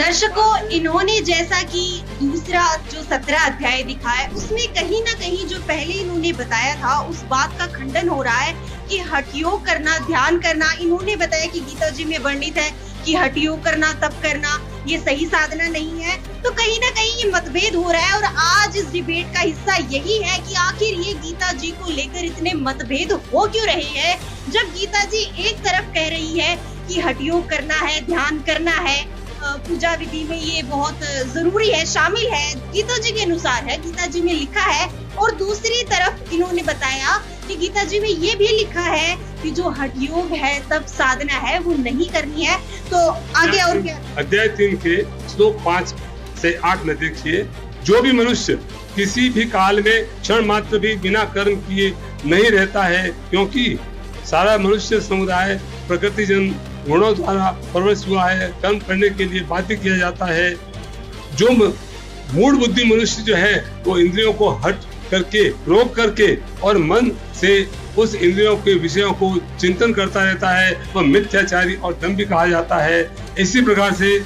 दर्शकों, इन्होंने जैसा कि दूसरा जो 17 अध्याय दिखाया उसमें कहीं ना कहीं जो पहले इन्होंने बताया था उस बात का खंडन हो रहा है कि हठ योग करना, ध्यान करना, इन्होंने बताया कि गीता जी में वर्णित है कि हठ योग करना, तप करना ये सही साधना नहीं है। तो कहीं ना कहीं ये मतभेद हो रहा है और आज इस डिबेट का हिस्सा यही है कि आखिर ये गीता जी को लेकर इतने मतभेद हो क्यों रहे हैं, जब गीता जी एक तरफ कह रही है कि हठ योग करना है, ध्यान करना है, पूजा विधि में ये बहुत जरूरी है, शामिल है, गीता जी के अनुसार है, गीता जी में लिखा है। और दूसरी तरफ इन्होंने बताया कि गीता जी में ये भी लिखा है कि जो हठ योग है, तप साधना है, वो नहीं करनी है। तो आगे और क्या? अध्याय 3 के श्लोक 5 से 8 में देखिए, जो भी मनुष्य किसी भी काल में क्षण मात्र भी बिना कर्म किए नहीं रहता है, क्योंकि सारा मनुष्य समुदाय प्रकृति जन गुणों द्वारा परवरिश हुआ है, कर्म करने के लिए बाध्य किया जाता है। जो मूढ़ बुद्धि मनुष्य जो है वो इंद्रियों को हट करके, रोक करके और मन से उस इंद्रियों के विषयों को चिंतन करता रहता है, वह मिथ्याचारी और दंभी कहा जाता है। इसी प्रकार से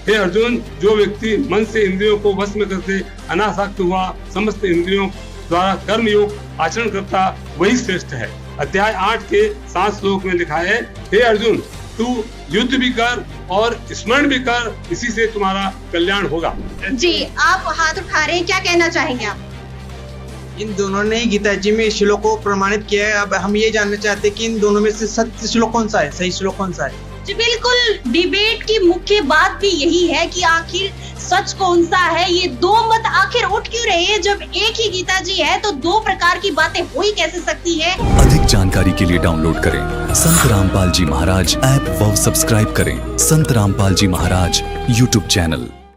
हे अर्जुन, जो व्यक्ति मन से इंद्रियों को वश में करके अनासक्त हुआ, समस्त इंद्रियों द्वारा कर्म योग आचरण करता, वही श्रेष्ठ है। अध्याय 8 के 7 श्लोक में लिखा है, हे अर्जुन, तू युद्ध भी कर और स्मरण भी कर, इसी से तुम्हारा कल्याण होगा। जी, आप हाथ उठा रहे हैं, क्या कहना चाहेंगे आप? इन दोनों ने गीता जी में श्लोक को प्रमाणित किया है। अब हम ये जानना चाहते हैं कि इन दोनों में से सत्य श्लोक कौन सा है, सही श्लोक कौन सा है? जी बिल्कुल, डिबेट की मुख्य बात भी यही है कि आखिर सच कौन सा है। ये दो मत आखिर उठ क्यों रहे हैं? जब एक ही गीता जी है तो दो प्रकार की बातें हो ही कैसे सकती है? अधिक जानकारी के लिए डाउनलोड करें संत रामपाल जी महाराज ऐप व सब्सक्राइब करें संत रामपाल जी महाराज यूट्यूब चैनल।